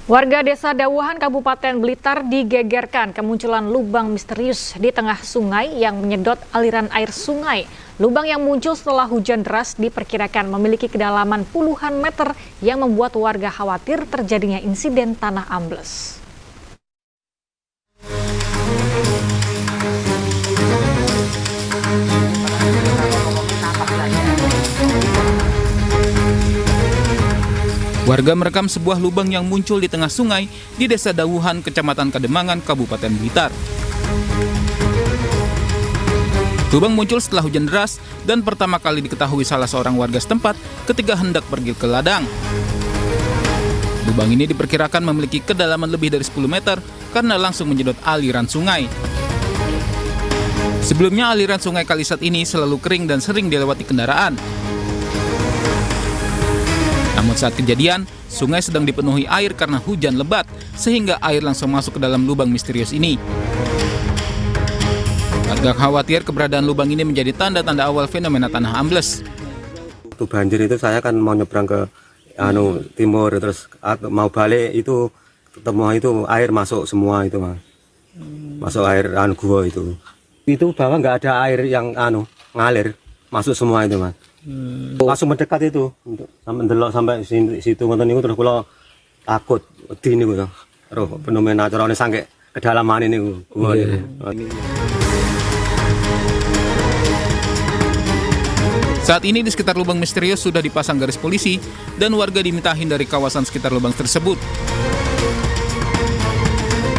Warga Desa Dawuhan, Kabupaten Blitar digegerkan kemunculan lubang misterius di tengah sungai yang menyedot aliran air sungai. Lubang yang muncul setelah hujan deras diperkirakan memiliki kedalaman puluhan meter yang membuat warga khawatir terjadinya insiden tanah ambles. Warga merekam sebuah lubang yang muncul di tengah sungai di Desa Dawuhan, Kecamatan Kademangan, Kabupaten Blitar. Lubang muncul setelah hujan deras dan pertama kali diketahui salah seorang warga setempat ketika hendak pergi ke ladang. Lubang ini diperkirakan memiliki kedalaman lebih dari 10 meter karena langsung menyedot aliran sungai. Sebelumnya aliran sungai Kalisat ini selalu kering dan sering dilewati kendaraan. Namun saat kejadian, sungai sedang dipenuhi air karena hujan lebat, sehingga air langsung masuk ke dalam lubang misterius ini. Warga khawatir keberadaan lubang ini menjadi tanda-tanda awal fenomena tanah ambles. Waktu banjir itu saya kan mau nyebrang ke timur, terus mau balik itu ketemu itu air masuk semua itu Mas. Masuk air gua itu. Itu bahwa nggak ada air yang ngalir, masuk semua itu Mas. Langsung mendekat itu sampai ndelok sampai situ ngoten niku terus kula takut wedi niku to. Roh fenomena carane sampai kedalaman ini gua. Saat ini di sekitar lubang misterius sudah dipasang garis polisi dan warga diminta hindari kawasan sekitar lubang tersebut.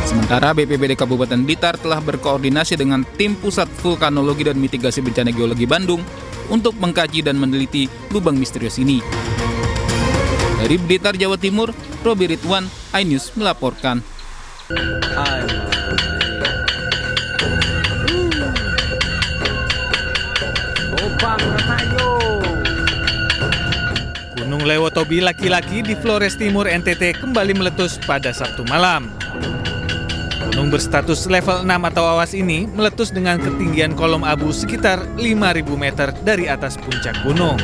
Sementara BPBD Kabupaten Blitar telah berkoordinasi dengan tim Pusat Vulkanologi dan Mitigasi Bencana Geologi Bandung untuk mengkaji dan meneliti lubang misterius ini. Dari Blitar, Jawa Timur, Robi Ridwan, iNews melaporkan. Gunung Lewotobi laki-laki di Flores Timur, NTT kembali meletus pada Sabtu malam. Gunung berstatus level 6 atau awas ini meletus dengan ketinggian kolom abu sekitar 5.000 meter dari atas puncak gunung.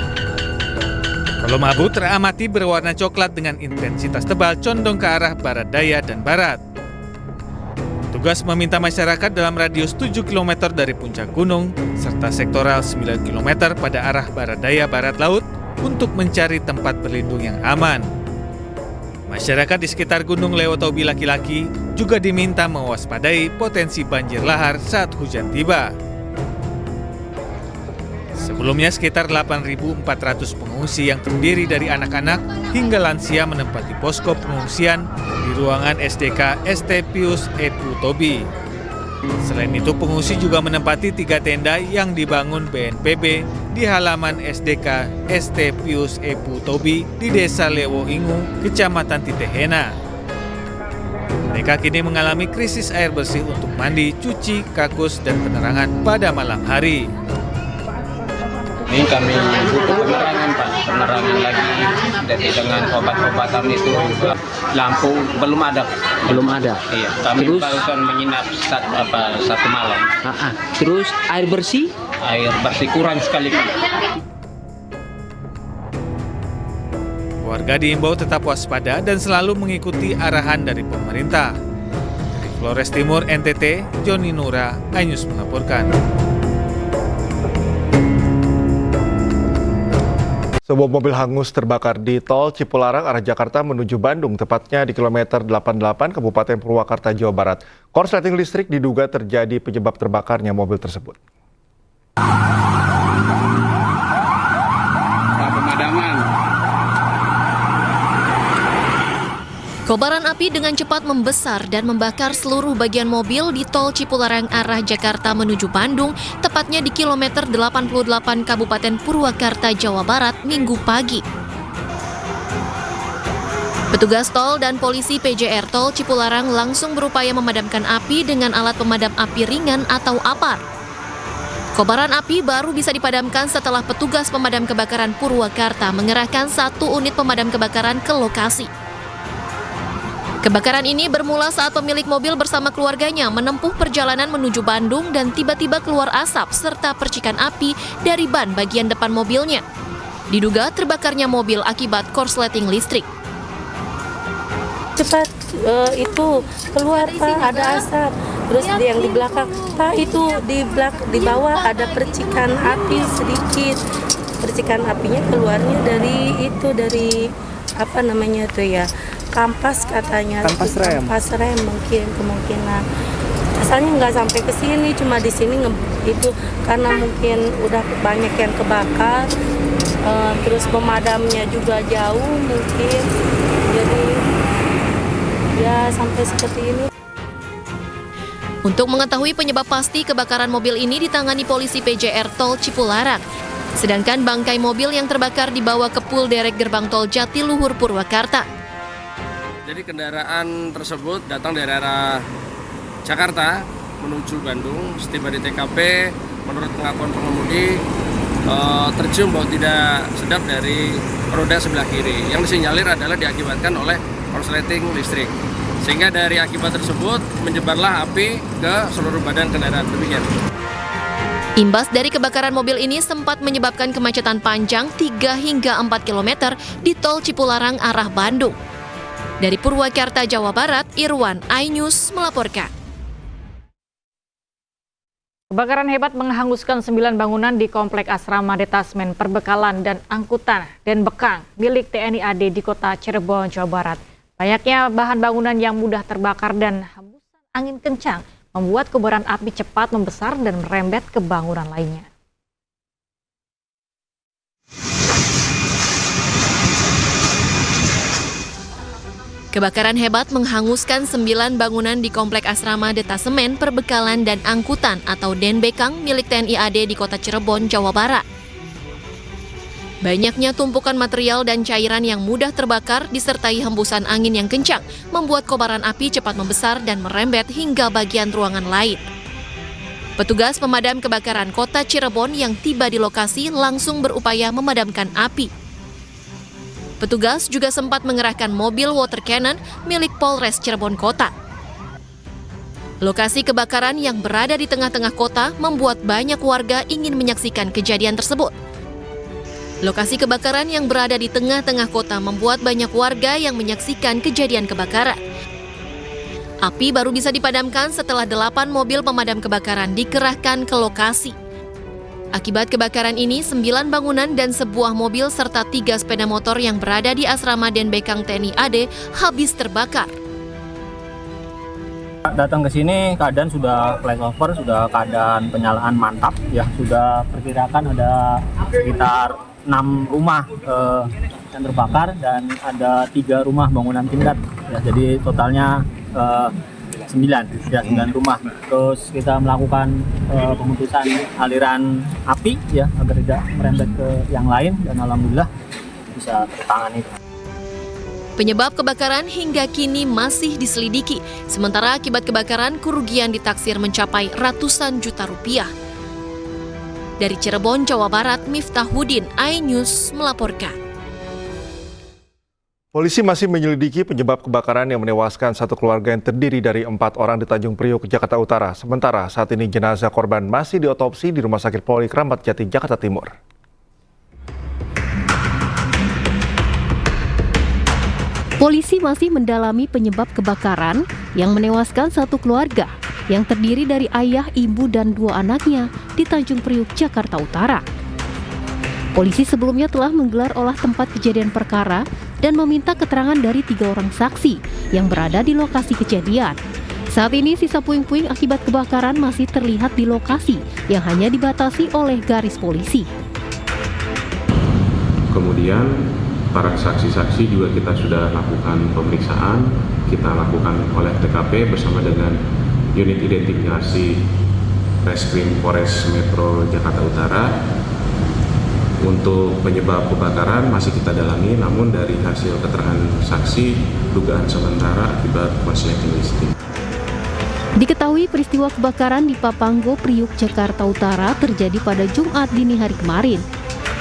Kolom abu teramati berwarna coklat dengan intensitas tebal condong ke arah barat daya dan barat. Petugas meminta masyarakat dalam radius 7 km dari puncak gunung serta sektoral 9 km pada arah barat daya barat laut untuk mencari tempat berlindung yang aman. Masyarakat di sekitar Gunung Lewotobi laki-laki juga diminta mewaspadai potensi banjir lahar saat hujan tiba. Sebelumnya sekitar 8.400 pengungsi yang terdiri dari anak-anak hingga lansia menempati posko pengungsian di ruangan SDK ST Pius Epu Tobi. Selain itu, pengungsi juga menempati 3 tenda yang dibangun BNPB di halaman SDK ST Pius Epu Tobi di Desa Lewo Ingu, Kecamatan Titehena. Mereka kini mengalami krisis air bersih untuk mandi, cuci, kakus, dan penerangan pada malam hari. Ini kami butuh penerangan Pak, penerangan lagi jadi dengan obat-obatan itu lampu belum ada. Belum ada. Iya, kami Terus? barusan menginap satu malam. Terus air bersih? Air bersih kurang sekali Pak. Warga diimbau tetap waspada dan selalu mengikuti arahan dari pemerintah. Dari Flores Timur, NTT, Joni Nura, iNews melaporkan. Sebuah mobil hangus terbakar di tol Cipularang arah Jakarta menuju Bandung, tepatnya di kilometer 88 Kabupaten Purwakarta, Jawa Barat. Korsleting listrik diduga terjadi penyebab terbakarnya mobil tersebut. Kobaran api dengan cepat membesar dan membakar seluruh bagian mobil di tol Cipularang arah Jakarta menuju Bandung, tepatnya di kilometer 88 Kabupaten Purwakarta, Jawa Barat, Minggu pagi. Petugas tol dan polisi PJR Tol Cipularang langsung berupaya memadamkan api dengan alat pemadam api ringan atau APAR. Kobaran api baru bisa dipadamkan setelah petugas pemadam kebakaran Purwakarta mengerahkan 1 unit pemadam kebakaran ke lokasi. Kebakaran ini bermula saat pemilik mobil bersama keluarganya menempuh perjalanan menuju Bandung dan tiba-tiba keluar asap serta percikan api dari ban bagian depan mobilnya. Diduga terbakarnya mobil akibat korsleting listrik. cepat itu keluar Pak, ada asap. Terus yang di belakang Pak, itu di bawah ada percikan api sedikit. Percikan apinya keluarnya dari apa namanya tuh ya, kampas katanya. Kampas rem mungkin, kemungkinan. Asalnya nggak sampai ke sini, cuma di sini itu karena mungkin udah banyak yang kebakar. Terus pemadamnya juga jauh mungkin, jadi ya sampai seperti ini. Untuk mengetahui penyebab pasti kebakaran mobil ini ditangani polisi PJR Tol Cipularang. Sedangkan bangkai mobil yang terbakar dibawa ke Pul Derek Gerbang Tol Jatiluhur Purwakarta. Jadi kendaraan tersebut datang dari arah Jakarta menuju Bandung. Setiba di TKP, menurut pengakuan pengemudi, tercium bau tidak sedap dari roda sebelah kiri. Yang disinyalir adalah diakibatkan oleh korsleting listrik. Sehingga dari akibat tersebut menyebarlah api ke seluruh badan kendaraan. Demikian. Imbas dari kebakaran mobil ini sempat menyebabkan kemacetan panjang 3 hingga 4 km di Tol Cipularang arah Bandung. Dari Purwakarta, Jawa Barat, Irwan, iNews melaporkan. Kebakaran hebat menghanguskan 9 bangunan di Komplek Asrama Detasmen Perbekalan dan Angkutan Denbekang milik TNI AD di Kota Cirebon, Jawa Barat. Banyaknya bahan bangunan yang mudah terbakar dan hembusan angin kencang membuat kobaran api cepat membesar dan merembet ke bangunan lainnya. Kebakaran hebat menghanguskan 9 bangunan di Komplek Asrama Detasemen Perbekalan dan Angkutan atau Denbekang milik TNI AD di Kota Cirebon, Jawa Barat. Banyaknya tumpukan material dan cairan yang mudah terbakar disertai hembusan angin yang kencang membuat kobaran api cepat membesar dan merembet hingga bagian ruangan lain. Petugas pemadam kebakaran Kota Cirebon yang tiba di lokasi langsung berupaya memadamkan api. Petugas juga sempat mengerahkan mobil water cannon milik Polres Cirebon Kota. Lokasi kebakaran yang berada di tengah-tengah kota membuat banyak warga ingin menyaksikan kejadian tersebut. Lokasi kebakaran yang berada di tengah-tengah kota membuat banyak warga yang menyaksikan kejadian kebakaran. Api baru bisa dipadamkan setelah 8 mobil pemadam kebakaran dikerahkan ke lokasi. Akibat kebakaran ini, 9 bangunan dan sebuah mobil serta 3 sepeda motor yang berada di asrama Denbekang TNI AD habis terbakar. Datang ke sini keadaan sudah flyover, sudah keadaan penyalaan mantap, ya sudah perkirakan ada sekitar 6 rumah yang terbakar dan ada 3 rumah bangunan tingkat, ya, jadi totalnya 9 rumah. Terus kita melakukan pemutusan aliran api, ya, agar tidak merembet ke yang lain dan alhamdulillah bisa tertangani. Penyebab kebakaran hingga kini masih diselidiki. Sementara akibat kebakaran kerugian ditaksir mencapai ratusan juta rupiah. Dari Cirebon, Jawa Barat, Miftahudin, iNews melaporkan. Polisi masih menyelidiki penyebab kebakaran yang menewaskan satu keluarga yang terdiri dari 4 orang di Tanjung Priok, Jakarta Utara. Sementara saat ini jenazah korban masih diotopsi di Rumah Sakit Polri Kramat Jati, Jakarta Timur. Polisi masih mendalami penyebab kebakaran yang menewaskan satu keluarga yang terdiri dari ayah, ibu, dan 2 anaknya di Tanjung Priok, Jakarta Utara. Polisi sebelumnya telah menggelar olah tempat kejadian perkara dan meminta keterangan dari 3 orang saksi yang berada di lokasi kejadian. Saat ini sisa puing-puing akibat kebakaran masih terlihat di lokasi yang hanya dibatasi oleh garis polisi. Kemudian para saksi-saksi juga kita sudah lakukan pemeriksaan, kita lakukan oleh TKP bersama dengan unit identifikasi Reskrim Polres Metro Jakarta Utara. Untuk penyebab kebakaran masih kita dalami, namun dari hasil keterangan saksi, dugaan sementara akibat korsleting listrik. Diketahui peristiwa kebakaran di Papanggo, Priok, Jakarta Utara terjadi pada Jumat dini hari kemarin.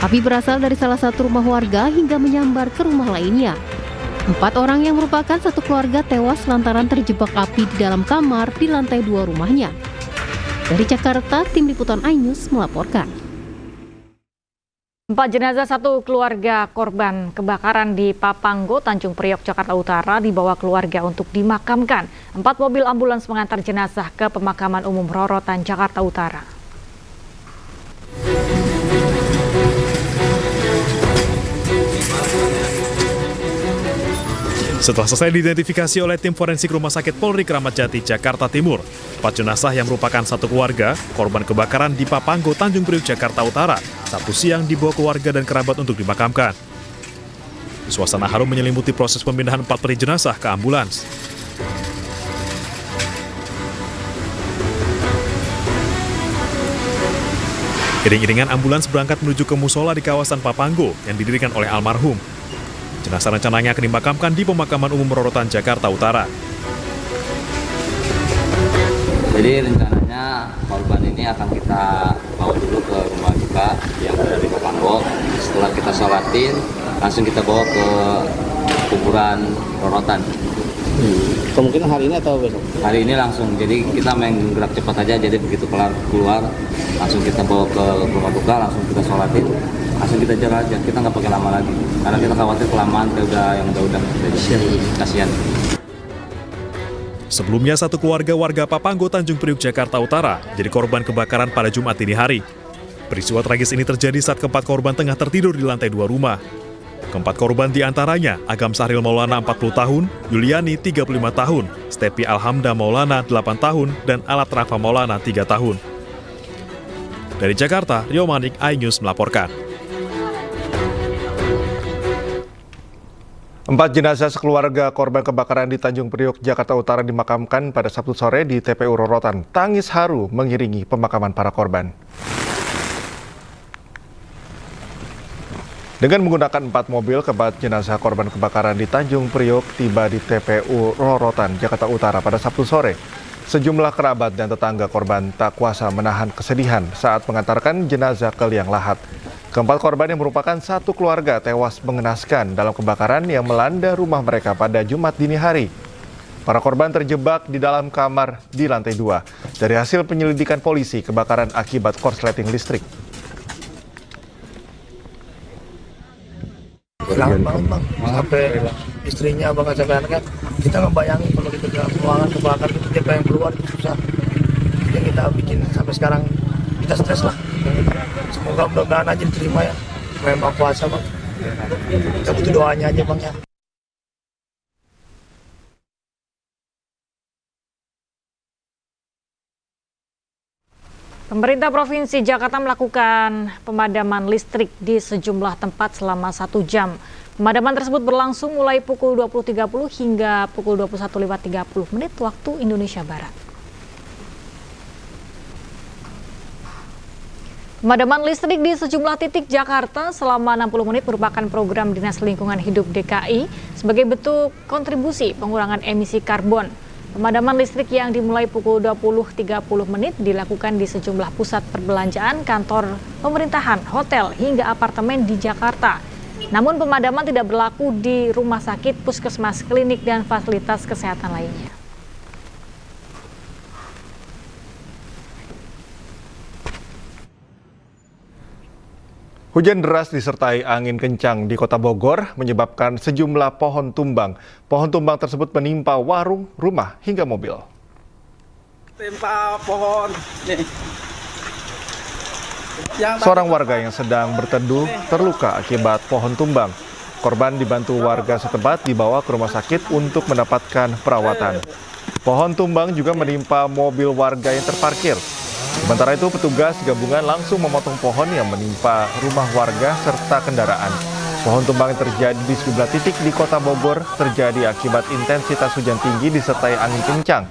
Api berasal dari salah satu rumah warga hingga menyambar ke rumah lainnya. 4 orang yang merupakan satu keluarga tewas lantaran terjebak api di dalam kamar di lantai 2 rumahnya. Dari Jakarta, tim liputan iNews melaporkan. 4 jenazah satu keluarga korban kebakaran di Papanggo, Tanjung Priok, Jakarta Utara dibawa keluarga untuk dimakamkan. 4 mobil ambulans mengantar jenazah ke pemakaman umum Rorotan, Jakarta Utara. Setelah selesai diidentifikasi oleh tim forensik Rumah Sakit Polri Kramat Jati, Jakarta Timur, 4 jenazah yang merupakan satu keluarga, korban kebakaran di Papanggo, Tanjung Priok, Jakarta Utara, Sabtu siang dibawa keluarga dan kerabat untuk dimakamkan. Suasana harum menyelimuti proses pemindahan 4 peti jenazah ke ambulans. Iring-iringan ambulans berangkat menuju ke musola di kawasan Papanggo yang didirikan oleh almarhum. Jenazah rencananya akan dimakamkan di pemakaman umum Rorotan, Jakarta Utara. Jadi rencananya korban ini akan kita bawa dulu ke rumah duka yang ada di Papanggo. Setelah kita sholatin, langsung kita bawa ke kuburan Rorotan. Kemungkinan hari ini atau besok? Hari ini langsung, jadi kita main gerak cepat aja. Jadi begitu keluar, langsung kita bawa ke rumah duka, langsung kita sholatin, langsung kita jalan aja. Kita nggak pakai lama lagi, karena kita khawatir kelamaan yang udah kasihan. Sebelumnya, satu keluarga warga Papanggo, Tanjung Priok, Jakarta Utara jadi korban kebakaran pada Jumat dini hari. Peristiwa tragis ini terjadi saat keempat korban tengah tertidur di lantai 2 rumah. Keempat korban diantaranya Agam Sahril Maulana 40 tahun, Yuliani 35 tahun, Stepi Alhamda Maulana 8 tahun, dan Alat Rafa Maulana 3 tahun. Dari Jakarta, Rio Manik, iNews melaporkan. 4 jenazah sekeluarga korban kebakaran di Tanjung Priok, Jakarta Utara dimakamkan pada Sabtu sore di TPU Rorotan. Tangis haru mengiringi pemakaman para korban. Dengan menggunakan 4 mobil, keempat jenazah korban kebakaran di Tanjung Priok tiba di TPU Rorotan, Jakarta Utara pada Sabtu sore. Sejumlah kerabat dan tetangga korban tak kuasa menahan kesedihan saat mengantarkan jenazah ke liang lahat. Keempat korban yang merupakan satu keluarga tewas mengenaskan dalam kebakaran yang melanda rumah mereka pada Jumat dini hari. Para korban terjebak di dalam kamar di lantai 2. Dari hasil penyelidikan polisi, kebakaran akibat korsleting listrik. Hilang banget bang, sampai istrinya abang sampai anaknya, kita ngebayangin kalau kita dalam ruangan kebakar itu dia pengen keluar itu susah. Yang kita bikin sampai sekarang kita stres lah. Semoga mudah-mudahan aja diterima ya, memang puasa bang. Kita butuh doanya aja bang ya. Pemerintah Provinsi Jakarta melakukan pemadaman listrik di sejumlah tempat selama 1 jam. Pemadaman tersebut berlangsung mulai pukul 20.30 hingga pukul 21.30 waktu Indonesia Barat. Pemadaman listrik di sejumlah titik Jakarta selama 60 menit merupakan program Dinas Lingkungan Hidup DKI sebagai bentuk kontribusi pengurangan emisi karbon. Pemadaman listrik yang dimulai pukul 20.30 dilakukan di sejumlah pusat perbelanjaan, kantor pemerintahan, hotel, hingga apartemen di Jakarta. Namun pemadaman tidak berlaku di rumah sakit, puskesmas, klinik, dan fasilitas kesehatan lainnya. Hujan deras disertai angin kencang di Kota Bogor menyebabkan sejumlah pohon tumbang. Pohon tumbang tersebut menimpa warung, rumah, hingga mobil. Timpa pohon. Seorang warga yang sedang berteduh terluka akibat pohon tumbang. Korban dibantu warga setempat dibawa ke rumah sakit untuk mendapatkan perawatan. Pohon tumbang juga menimpa mobil warga yang terparkir. Sementara itu, petugas gabungan langsung memotong pohon yang menimpa rumah warga serta kendaraan. Pohon tumbang yang terjadi di sejumlah titik di Kota Bogor terjadi akibat intensitas hujan tinggi disertai angin kencang.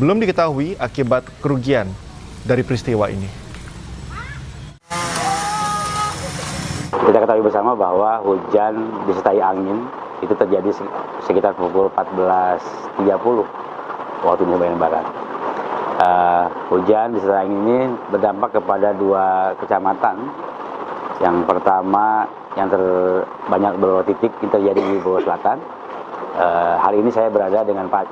Belum diketahui akibat kerugian dari peristiwa ini. Kita ketahui bersama bahwa hujan disertai angin itu terjadi sekitar pukul 14.30 waktu Indonesia Barat. Hujan disertai angin ini berdampak kepada 2 kecamatan. Yang pertama yang terbanyak beberapa titik yang terjadi di Bogor Selatan. Hari ini saya berada dengan Pak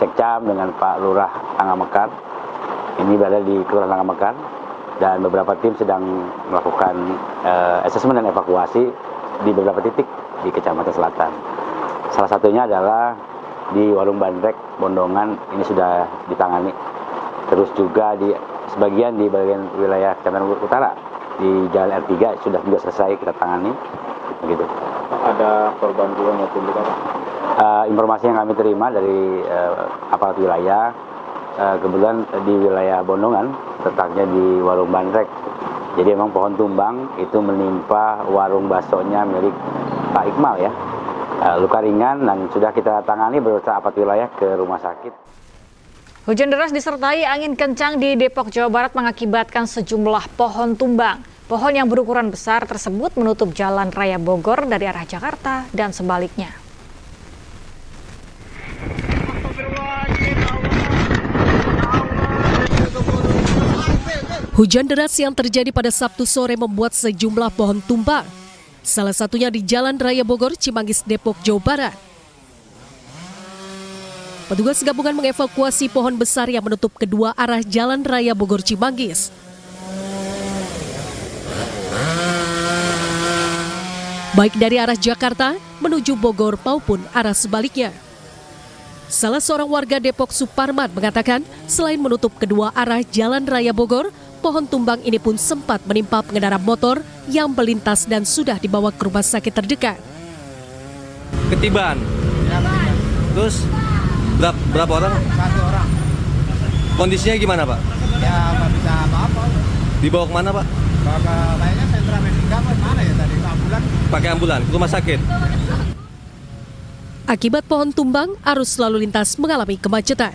Sekcam dengan Pak Lurah Tangga Mekar. Ini berada di Kelurahan Tangga Mekar. dan beberapa tim sedang melakukan asesmen dan evakuasi di beberapa titik di Kecamatan Selatan. Salah satunya adalah di Warung Bandrek, Bondongan, ini sudah ditangani. Terus juga di sebagian di bagian wilayah Kecamatan Utara, di Jalan R3 sudah juga selesai kita tangani. Begitu. Ada korban jiwa maupun luka? Informasi yang kami terima dari aparat wilayah, kebetulan di wilayah Bondongan, letaknya di Warung Bandrek. Jadi memang pohon tumbang itu menimpa warung baksonya milik Pak Iqmal ya. Luka ringan dan sudah kita tangani beserta aparat wilayah ke rumah sakit. Hujan deras disertai angin kencang di Depok, Jawa Barat mengakibatkan sejumlah pohon tumbang. Pohon yang berukuran besar tersebut menutup jalan raya Bogor dari arah Jakarta dan sebaliknya. Hujan deras yang terjadi pada Sabtu sore membuat sejumlah pohon tumbang. Salah satunya di Jalan Raya Bogor, Cimanggis, Depok, Jawa Barat. Petugas gabungan mengevakuasi pohon besar yang menutup kedua arah Jalan Raya Bogor, Cimanggis. Baik dari arah Jakarta menuju Bogor maupun arah sebaliknya. Salah seorang warga Depok, Suparman, mengatakan selain menutup kedua arah Jalan Raya Bogor, pohon tumbang ini pun sempat menimpa pengendara motor yang melintas dan sudah dibawa ke rumah sakit terdekat. Ketibaan. Terus berapa orang? 1 orang. Kondisinya gimana, Pak? Ya nggak bisa apa-apa. Dibawa kemana, Pak? Kayaknya sentra medika mana ya tadi, ambulan. Pakai ambulan ke rumah sakit. Akibat pohon tumbang, arus lalu lintas mengalami kemacetan.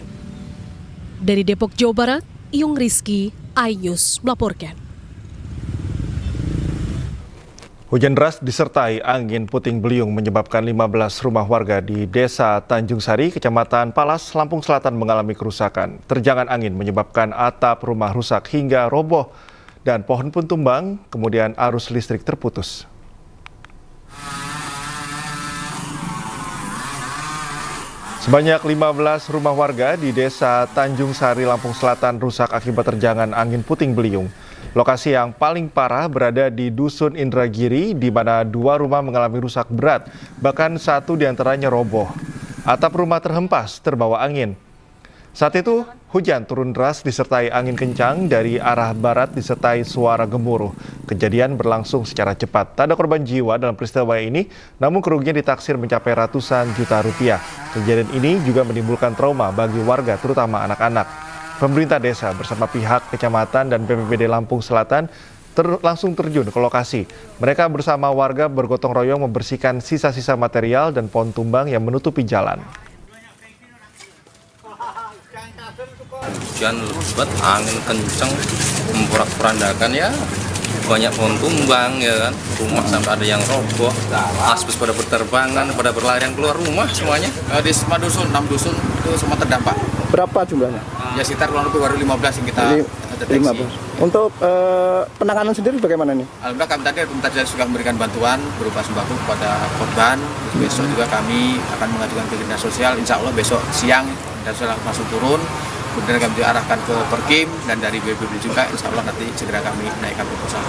Dari Depok, Jawa Barat, Iyung Rizky, iNews melaporkan. Hujan deras disertai angin puting beliung menyebabkan 15 rumah warga di Desa Tanjung Sari, Kecamatan Palas, Lampung Selatan mengalami kerusakan. Terjangan angin menyebabkan atap rumah rusak hingga roboh dan pohon pun tumbang, kemudian arus listrik terputus. Sebanyak 15 rumah warga di Desa Tanjung Sari, Lampung Selatan rusak akibat terjangan angin puting beliung. Lokasi yang paling parah berada di Dusun Indragiri, di mana 2 rumah mengalami rusak berat, bahkan 1 diantaranya roboh. Atap rumah terhempas terbawa angin. Saat itu, hujan turun deras disertai angin kencang dari arah barat disertai suara gemuruh. Kejadian berlangsung secara cepat. Tak ada korban jiwa dalam peristiwa ini, namun kerugian ditaksir mencapai ratusan juta rupiah. Kejadian ini juga menimbulkan trauma bagi warga, terutama anak-anak. Pemerintah desa bersama pihak kecamatan dan BPBD Lampung Selatan langsung terjun ke lokasi. Mereka bersama warga bergotong royong membersihkan sisa-sisa material dan pohon tumbang yang menutupi jalan. Hujan lebat, angin kencang, memporak-porandakan ya, banyak pohon tumbang ya kan, rumah sampai ada yang roboh, asbes pada berterbangan, pada berlarian keluar rumah semuanya. Di semua dusun, 6 dusun itu semua terdampak. Berapa jumlahnya? Ya sekitar kurang lebih baru 15 yang kita deteksi. 15. Untuk penanganan sendiri bagaimana nih? Alhamdulillah kami tadi sudah memberikan bantuan berupa sembako kepada korban. Besok juga kami akan mengajukan ke dinas sosial, insya Allah besok siang dan sudah langsung turun. Kemudian kami diarahkan ke Perkim dan dari BPBD juga, insya Allah nanti segera kami naikkan proposal.